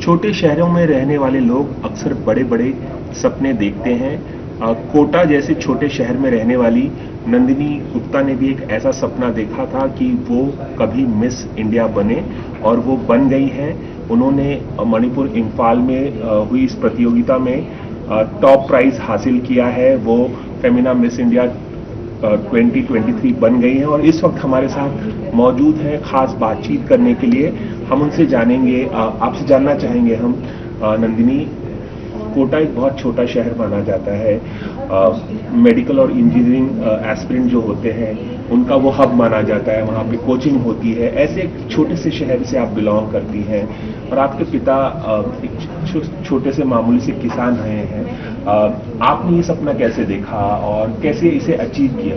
छोटे शहरों में रहने वाले लोग अक्सर बड़े बड़े सपने देखते हैं। कोटा जैसे छोटे शहर में रहने वाली नंदिनी गुप्ता ने भी एक ऐसा सपना देखा था कि वो कभी मिस इंडिया बने, और वो बन गई हैं। उन्होंने मणिपुर इंफाल में हुई इस प्रतियोगिता में टॉप प्राइज हासिल किया है। वो फेमिना मिस इंडिया 2023 बन गई हैं और इस वक्त हमारे साथ मौजूद हैं खास बातचीत करने के लिए। हम उनसे जानेंगे, आपसे जानना चाहेंगे हम, नंदिनी, कोटा एक बहुत छोटा शहर माना जाता है। मेडिकल और इंजीनियरिंग एस्पिरेंट जो होते हैं उनका वो हब माना जाता है, वहाँ पे कोचिंग होती है। ऐसे एक छोटे से शहर से आप बिलोंग करती हैं और आपके पिता एक छोटे से मामूली से किसान रहे हैं। आपने ये सपना कैसे देखा और कैसे इसे अचीव किया?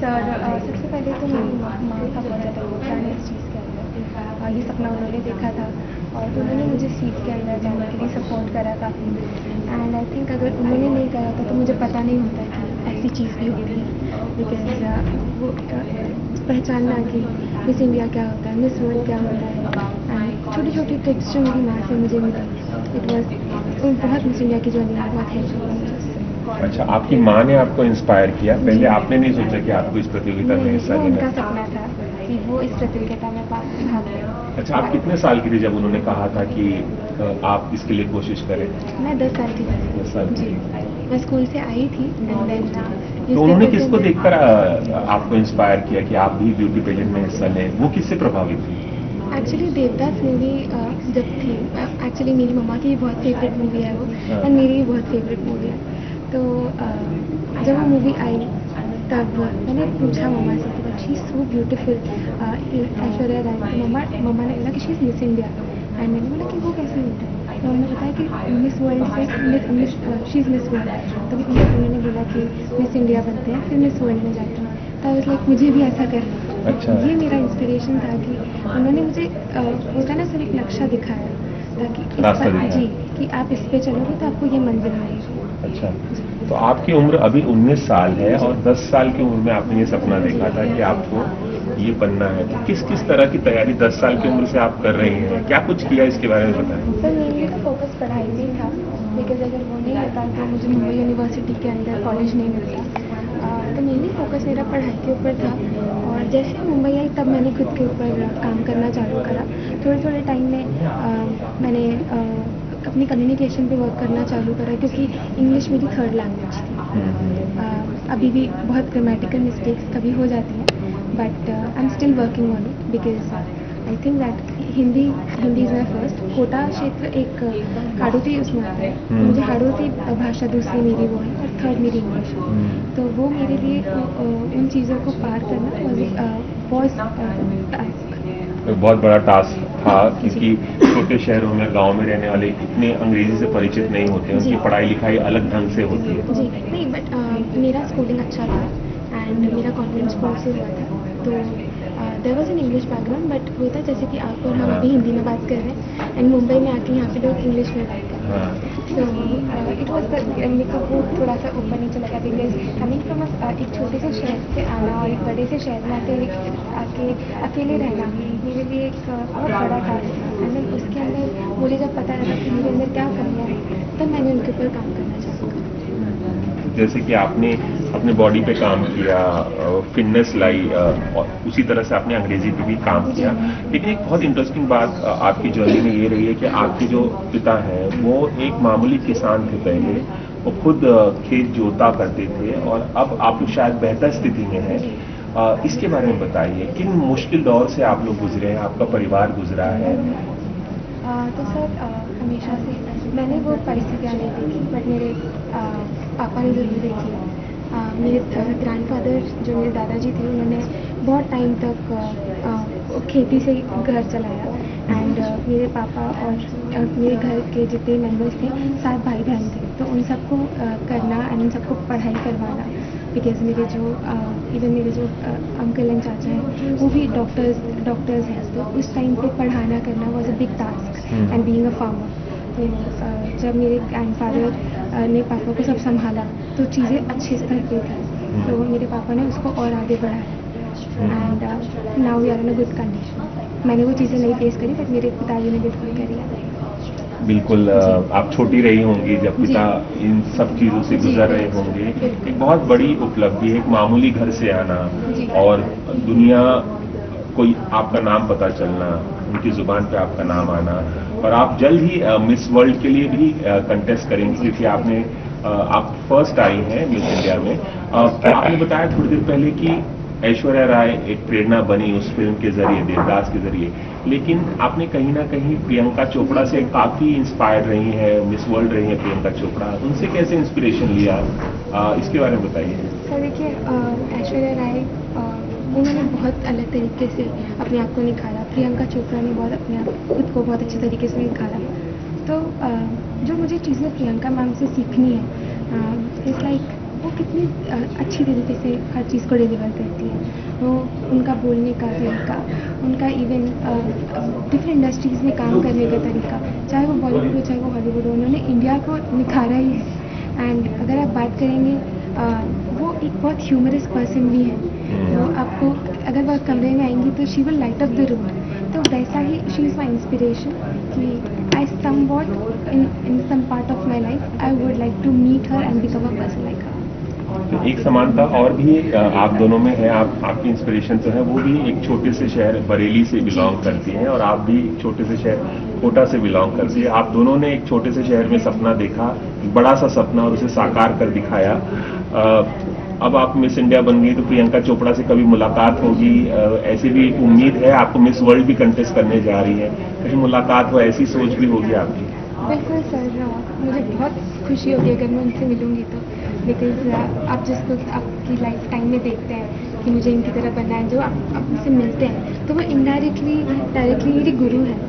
सर, सबसे पहले तो मेरी माँ का बहुत ज़्यादा योगदान है इस चीज़ के अंदर। ये सपना उन्होंने देखा था और उन्होंने मुझे सीट के अंदर जाने के लिए सपोर्ट करा काफ़ी। एंड आई थिंक अगर उन्होंने नहीं करा था तो मुझे पता नहीं होता कि ऐसी चीज़ भी होती है। बिकॉज वो पहचानना कि मिस इंडिया क्या होता है, मिस वर्ल्ड क्या होता है, एंड छोटी छोटी ट्रिक्स जो मेरी माँ से मुझे मिली, इट वॉज बहुत मिस इंडिया की जर्नी में बहुत हेल्प हुई। अच्छा, आपकी माँ ने आपको इंस्पायर किया, पहले आपने नहीं सोचा कि आपको इस प्रतियोगिता में हिस्सा लेना? उनका सपना था कि वो इस प्रतियोगिता में भाग लें। अच्छा, आप कितने साल की थी जब उन्होंने कहा था कि आप इसके लिए कोशिश करें? मैं 10 साल की थी। 10 साल की? मैं स्कूल से आई थी एंड देन तो उन्होंने किसको देखकर आपको इंस्पायर किया कि आप भी ब्यूटी पेजेंट में हिस्सा लें? वो किससे प्रभावित थी? एक्चुअली देवदास मूवी जब थी, एक्चुअली मेरी मम्मा की बहुत फेवरेट मूवी है वो, एंड मेरी भी बहुत फेवरेट मूवी है। तो जब वो मूवी आई तब मैंने पूछा मम्मा से कि she is so beautiful, Aishwarya Rai. तो मम्मा ने बोला कि she is Miss India. And मैंने बोला कि वो कैसे होता है? तो उन्होंने बताया कि मिस वर्ल्ड से शी इज़ मिस वर्ल्ड। तो उन्होंने बोला कि मिस इंडिया बनते हैं फिर मिस वर्ल्ड में जाते हैं। तो आई वाज लाइक मुझे भी ऐसा करना। अच्छा। ये मेरा इंस्पिरेशन था कि उन्होंने मुझे होता ना सर एक लक्ष्य दिखाया ताकि जी कि आप इस पे चलोगे तो आपको ये मंजिल मिलेगी। अच्छा, तो आपकी उम्र अभी 19 साल है और 10 साल की उम्र में आपने ये सपना देखा था कि आपको ये बनना है। तो किस किस तरह की तैयारी 10 साल की उम्र से आप कर रही हैं? क्या कुछ किया इसके बारे में बताएं। सर, मेनली तो फोकस पढ़ाई में ही था, बिकॉज अगर वो नहीं होता तो मुझे मुंबई यूनिवर्सिटी के अंदर कॉलेज नहीं मिलता। तो मेनली फोकस मेरा पढ़ाई के ऊपर था और जैसे मुंबई आई तब मैंने खुद के ऊपर काम करना चालू करा। थोड़े थोड़े टाइम में मैंने अपनी कम्युनिकेशन पे वर्क करना चालू करा क्योंकि इंग्लिश मेरी थर्ड लैंग्वेज थी। अभी भी बहुत ग्रामेटिकल मिस्टेक्स कभी हो जाती हैं, but I am still working on it because I think that Hindi is my first. Kota क्षेत्र एक हाड़ौती उसमें आता है, मुझे हाड़ौती भाषा दूसरी मेरी वो है और थर्ड मेरी इंग्लिश। तो वो मेरे लिए उन चीज़ों को पार करना बहुत बड़ा टास्क था क्योंकि छोटे शहरों में, गांव में रहने वाले इतने अंग्रेजी से परिचित नहीं होते, उनकी पढ़ाई लिखाई अलग ढंग से होती है। जी नहीं, बट मेरा स्कूलिंग अच्छा था एंड मेरा कॉन्वेंट स्कूल से हुआ था। तो there was an English background, but वो था जैसे कि आप और हम अभी हिंदी में बात कर रहे हैं एंड मुंबई में आके यहाँ पे लोग इंग्लिश में बात कर रहे हैं। तो इट वॉज मेरे को वो थोड़ा सा ऊपर नीचे लगा बिकॉज कमिंग फ्रॉम एक छोटे से शहर से आना और एक बड़े से शहर में आके अकेले रहना मेरे लिए एक बहुत बड़ा टास्क था। एंड देन उसके अंदर मुझे जब पता लगा कि मेरे अंदर क्या कमियाँ हैं तब मैंने उनके ऊपर काम करना चालू करा। जैसे कि आपने अपने बॉडी पे काम किया, फिटनेस लाई, और उसी तरह से आपने अंग्रेजी पे भी काम किया। लेकिन एक बहुत इंटरेस्टिंग बात आपकी जर्नी में ये रही है कि आपके जो पिता हैं वो एक मामूली किसान थे पहले, वो खुद खेत जोता करते थे और अब आप शायद बेहतर स्थिति में हैं। इसके बारे में बताइए, किन मुश्किल दौर से आप लोग गुजरे हैं, आपका परिवार गुजरा है? तो सर, हमेशा से मैंने वो परिस्थितियाँ नहीं देखी, बट मेरे पापा ने ज़रूर देखी। मेरे ग्रैंडफादर जो मेरे दादाजी थे उन्होंने बहुत टाइम तक खेती से घर चलाया। एंड मेरे पापा और मेरे घर के जितने मेंबर्स थे 7 भाई बहन थे, तो उन सबको करना एंड उन सबको पढ़ाई करवाना। बिकॉज मेरे जो अंकल एंड चाचा हैं वो भी डॉक्टर्स हैं, तो उस टाइम पे पढ़ाना करना was a big task and being a farmer. तो जब मेरे ग्रैंडफादर ने पापा को सब संभाला तो चीज़ें अच्छे स्तर पे थी, तो मेरे पापा ने उसको और आगे बढ़ाया and now we are in a good condition. मैंने वो चीज़ें नहीं फेस करी बट मेरे पिताजी ने बिल्कुल करी। बिल्कुल आप छोटी रही होंगी जब पिता इन सब चीज़ों से गुजर रहे होंगे। एक बहुत बड़ी उपलब्धि है, एक मामूली घर से आना और दुनिया कोई आपका नाम पता चलना, उनकी जुबान पे आपका नाम आना, और आप जल्द ही मिस वर्ल्ड के लिए भी कंटेस्ट करेंगी क्योंकि आप फर्स्ट आई हैं मिस इंडिया में। आपने बताया थोड़ी देर पहले कि ऐश्वर्या राय एक प्रेरणा बनी उस फिल्म के जरिए, देवदास के जरिए, लेकिन आपने कहीं ना कहीं प्रियंका चोपड़ा से काफी इंस्पायर रही है, मिस वर्ल्ड रही है प्रियंका चोपड़ा, उनसे कैसे इंस्पिरेशन लिया, इसके बारे में बताइए। सर देखिए, ऐश्वर्या राय उन्होंने बहुत अलग तरीके से अपने आप को निखारा, प्रियंका चोपड़ा ने बहुत अपने आप खुद को बहुत अच्छे तरीके से निखारा। तो जो मुझे चीज़ें प्रियंका मैम से सीखनी है, इट्स लाइक वो कितनी अच्छी तरीके से हर चीज़ को डिलीवर करती है। वो उनका बोलने का तरीका, उनका इवन डिफरेंट इंडस्ट्रीज़ में काम करने का तरीका, चाहे वो बॉलीवुड हो चाहे वो हॉलीवुड हो, उन्होंने इंडिया को निखारा ही है। एंड अगर आप बात करेंगे, वो एक बहुत ह्यूमरस पर्सन भी है। वो आपको अगर वो कमरे में आएंगी तो she will light up the room. तो वैसा ही शी इज़ माई इंस्पिरेशन कि I somewhat in some part of my life I would like to meet her and become a person like her. तो एक समानता और भी आप दोनों में है, आपकी इंस्पिरेशन तो है, वो भी एक छोटे से शहर बरेली से बिलोंग करती हैं और आप भी छोटे से शहर कोटा से बिलोंग करती है। आप दोनों ने एक छोटे से शहर में सपना देखा, बड़ा सा सपना, और उसे साकार कर दिखाया। अब आप मिस इंडिया बन गई तो प्रियंका चोपड़ा से कभी मुलाकात होगी, ऐसी भी उम्मीद है, आपको मिस वर्ल्ड भी कंटेस्ट करने जा रही है, कभी मुलाकात हो, ऐसी सोच भी होगी आपकी? बिल्कुल सर, मुझे बहुत खुशी होगी अगर मैं उनसे मिलूंगी तो, बिकॉज आप जिसको आपकी लाइफ टाइम में देखते हैं कि मुझे इनकी तरह बनना है, जो आप उनसे मिलते हैं तो वो डायरेक्टली मेरे गुरु हैं,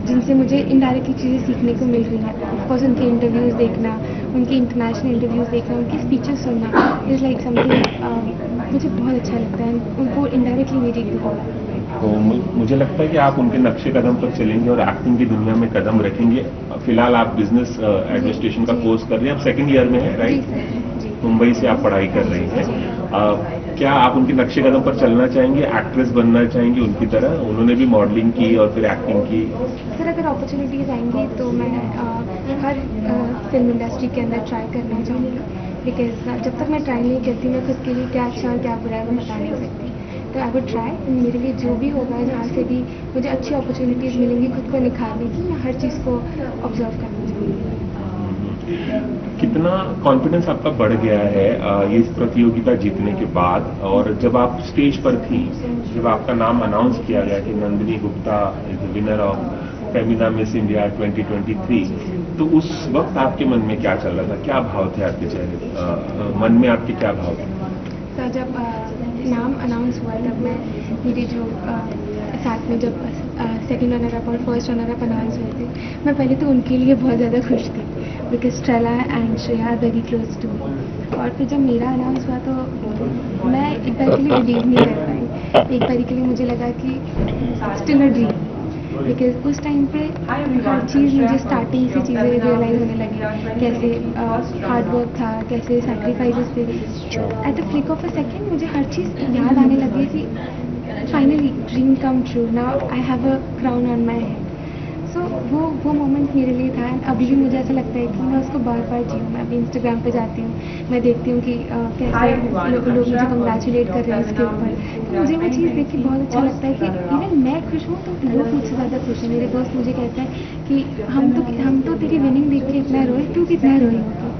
जिनसे मुझे इनडायरेक्टली चीज़ें सीखने को मिल रही हैं। ऑफकोर्स उनके इंटरव्यूज़ देखना, उनके इंटरनेशनल इंटरव्यूज़ देखना, उनकी स्पीचेस सुनना इज़ लाइक समथिंग मुझे बहुत अच्छा लगता है। उनको इनडायरेक्टली मेरी गुरु है। तो मुझे लगता है कि आप उनके नक्शे कदम पर चलेंगे और एक्टिंग की दुनिया में कदम रखेंगे। फिलहाल आप बिजनेस एडमिनिस्ट्रेशन का कोर्स कर रहे हैं, आप सेकंड ईयर में हैं, राइट? मुंबई से आप पढ़ाई कर रही हैं। क्या आप उनके नक्शे कदम पर चलना चाहेंगे, एक्ट्रेस बनना चाहेंगे उनकी तरह? उन्होंने भी मॉडलिंग की और फिर एक्टिंग की। सर अगर अपॉर्चुनिटीज़ आएंगी तो मैं हर फिल्म इंडस्ट्री के अंदर ट्राई करना चाहूँगी, बिकॉज जब तक मैं ट्राई नहीं करती मैं खुद के लिए क्या अच्छा और क्या बुरा है वो बता नहीं सकती। तो आई वुड ट्राई, मेरे लिए जो भी होगा, जहाँ से भी मुझे अच्छी अपॉर्चुनिटीज़ मिलेंगी खुद को निखारने की, मैं हर चीज़ को ऑब्जर्व करना चाहूँगी। कितना कॉन्फिडेंस आपका बढ़ गया है ये प्रतियोगिता जीतने के बाद? और जब आप स्टेज पर थी, जब आपका नाम अनाउंस किया गया कि Nandini Gupta is the winner of Femina miss India 2023, तो उस वक्त आपके मन में क्या चल रहा था, क्या भाव थे आपके चेहरे, मन में आपके क्या भाव थे? सर जब नाम अनाउंस हुआ तब मैं मेरे जो साथ में जब सेकंड रनर अप और फर्स्ट रनर अप अनाउंस हुए थे, मैं पहले तो उनके लिए बहुत ज़्यादा खुश थी, because Stella and Shreya are very close to. और फिर जब मेरा अनाउंस हुआ तो मैं एक बार के लिए बिलीव नहीं कर पाई। एक बार के लिए मुझे लगा कि स्टिल अ ड्रीम, बिकॉज उस टाइम पे हर चीज़ मुझे स्टार्टिंग से चीज़ें रियलाइज़ होने लगी, कैसे हार्ड वर्क था, कैसे सैक्रिफाइसेस थे। At the flick of a second मुझे हर चीज़ याद आने लगी कि finally dream come true, now I have a crown on my head. So वो मोमेंट मेरे लिए था, एंड अभी भी मुझे ऐसा लगता है कि मैं उसको बार बार जीऊँ। मैं अभी इंस्टाग्राम पे जाती हूँ, मैं देखती हूँ कि कैसे लोग मुझे कंग्रेचुलेट कर रहे हैं इसके ऊपर, तो मुझे वो चीज़ देख के बहुत अच्छा लगता है कि इवन मैं खुश हूँ तो लोग मुझसे ज़्यादा खुश हैं। मेरे दोस्त मुझे कहते हैं कि हम तो तेरी विनिंग देख के इतना रोए, तू कितना रोई होगी।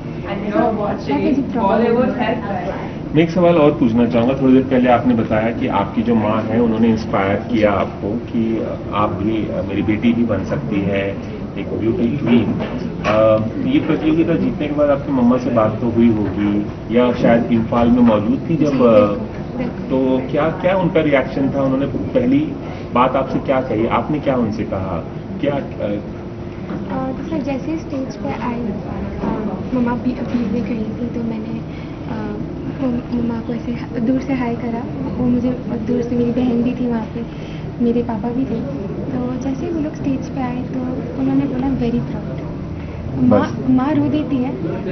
मैं एक सवाल और पूछना चाहूँगा। थोड़ी देर पहले आपने बताया कि आपकी जो माँ है उन्होंने इंस्पायर किया आपको कि आप भी, मेरी बेटी भी बन सकती है एक ब्यूटी क्वीन। ये प्रतियोगिता जीतने के बाद आपकी मम्मा से बात तो हुई होगी, या शायद इम्फाल में मौजूद थी जब, तो क्या क्या उनका रिएक्शन था? उन्होंने पहली बात आपसे क्या कही, आपने क्या उनसे कहा, क्या? तो सर जैसे स्टेज पे आई, मम्मा भी अपनी खड़ी थी, तो मैंने मम्मा को ऐसे दूर से हाय करा। वो मुझे दूर से, मेरी बहन भी थी वहाँ पे, मेरे पापा भी थे। तो जैसे वो लोग स्टेज पे आए तो उन्होंने बोला वेरी प्राउड। माँ रो देती है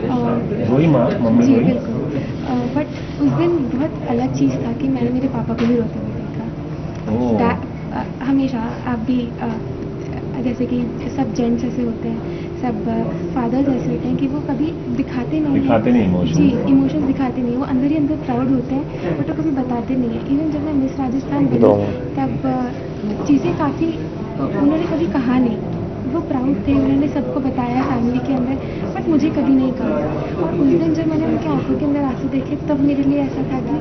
और रोई माँ, मम्मी जी रोई? बिल्कुल। बट उस दिन बहुत अलग चीज़ था कि मैंने मेरे पापा को भी रोते हुए देखा। हमेशा आप भी जैसे कि सब जेंट्स ऐसे होते हैं, सब फादर्स ऐसे होते हैं कि वो कभी दिखाते नहीं हैं। इमोशन। जी, इमोशंस दिखाते नहीं हैं, वो अंदर ही अंदर प्राउड होते हैं बट वो कभी बताते नहीं हैं। इवन जब मैं मिस राजस्थान बनी तब चीज़ें काफ़ी उन्होंने कभी कहा नहीं, वो प्राउड थे, उन्होंने सबको बताया फैमिली के अंदर, बट मुझे कभी नहीं कहा। और उस दिन जब मैंने उनकी आंखों के अंदर आंसू देखे तब मेरे लिए ऐसा था कि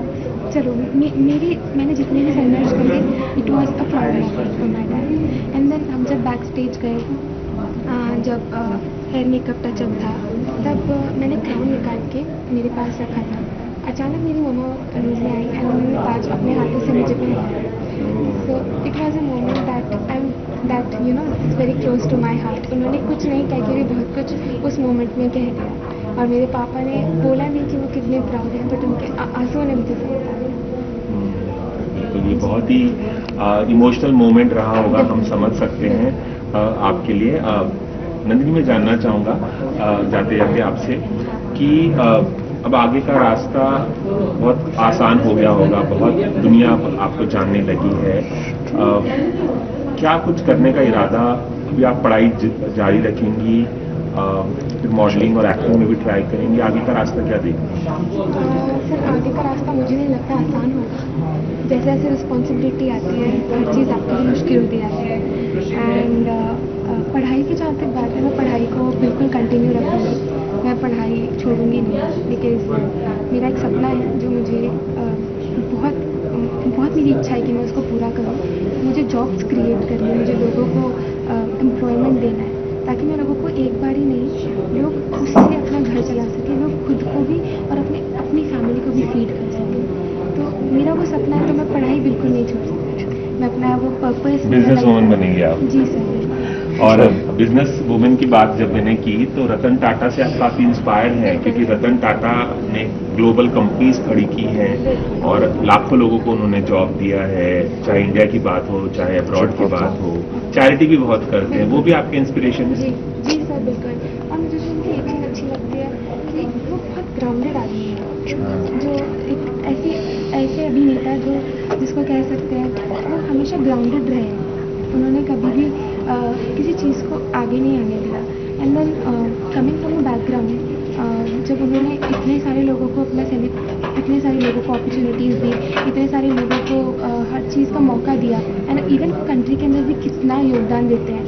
चलो मैंने जितने भी संघर्ष करे, it was a proud moment for my dad. And then हम जब बैक स्टेज गए, जब हेयर मेकअप टचअप था, तब मैंने क्राउन निकाल के मेरे पास रखा था। अचानक मेरी मम्मा रूम में आई एंड उन्होंने ताज अपने हाथों से मुझे पहनाया। So it was a moment that you know very close to my heart. उन्होंने कुछ नहीं कह के भी बहुत कुछ उस मोमेंट में कह दिया, और मेरे पापा ने बोला नहीं कि वो कितने प्राउड हैं, बट उनके आंसुओं ने मुझे समझा दिया। तो ये बहुत ही इमोशनल मोमेंट रहा होगा, हम समझ सकते हैं आपके लिए। नंदिनी, मैं जानना चाहूँगा जाते जाते आपसे कि अब आगे का रास्ता बहुत आसान हो गया होगा, बहुत दुनिया आपको जानने लगी है। क्या कुछ करने का इरादा, अभी आप पढ़ाई जारी रखेंगी, फिर मॉडलिंग और एक्टिंग में भी ट्राई करेंगी, आगे का रास्ता क्या देखेंगे? सर, आगे का रास्ता मुझे नहीं लगता आसान होगा। जैसे जैसे रिस्पॉन्सिबिलिटी आती है, हर चीज़ आपके लिए मुश्किल होती जाती है। एंड पढ़ाई की जहाँ तक बात है, मैं पढ़ाई को बिल्कुल कंटिन्यू रखूँगी, मैं पढ़ाई छोड़ूंगी नहीं, बिकॉज मेरा एक सपना है जो मुझे बहुत मेरी इच्छा है कि मैं उसको पूरा करूँ। मुझे जॉब्स क्रिएट करनी है, मुझे लोगों को एम्प्लॉयमेंट देना है, ताकि मैं लोगों को एक बार ही नहीं, लोग उससे अपना घर चला सकें, लोग खुद को भी और अपनी फैमिली को भी फीड कर सकें। तो मेरा वो सपना है, तो मैं पढ़ाई बिल्कुल नहीं छोड़ सकती। मैं अपना वो पर्पस, बिजनेस वूमन बनेंगे आप? जी सर। और बिजनेस वुमेन की बात जब मैंने की तो रतन टाटा से आप काफ़ी इंस्पायर्ड हैं, क्योंकि रतन टाटा ने ग्लोबल कंपनीज खड़ी की हैं और लाखों लोगों को उन्होंने जॉब दिया है, चाहे इंडिया की बात हो चाहे अब्रॉड की बात हो। चैरिटी भी बहुत करते हैं, वो भी आपके इंस्पिरेशन है? जी सर, बिल्कुल। और मुझे जो उनकी एक चीज़ अच्छी लगती है कि वो बहुत ग्राउंडेड आदमी है, जो एक ऐसे अभिनेता जिसको कह सकते हैं वो हमेशा ग्राउंडेड रहे। उन्होंने कभी भी किसी चीज़ को आगे नहीं आने दिया। And then coming from a background, जब उन्होंने इतने सारे लोगों को अपॉर्चुनिटीज़ दी, इतने सारे लोगों को हर चीज़ का मौका दिया, एंड इवन कंट्री के अंदर भी कितना योगदान देते हैं।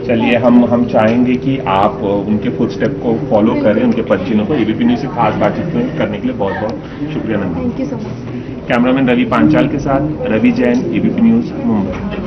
चलिए, हम चाहेंगे कि आप उनके फुटस्टेप को फॉलो करें, उनके पदचिन्हों को। एबीपी न्यूज़ से खास बातचीत करने के लिए बहुत बहुत शुक्रिया Nandini. Thank you so much. Cameraman Ravi Panchal के साथ रवि जैन, एबीपी न्यूज़, मुंबई।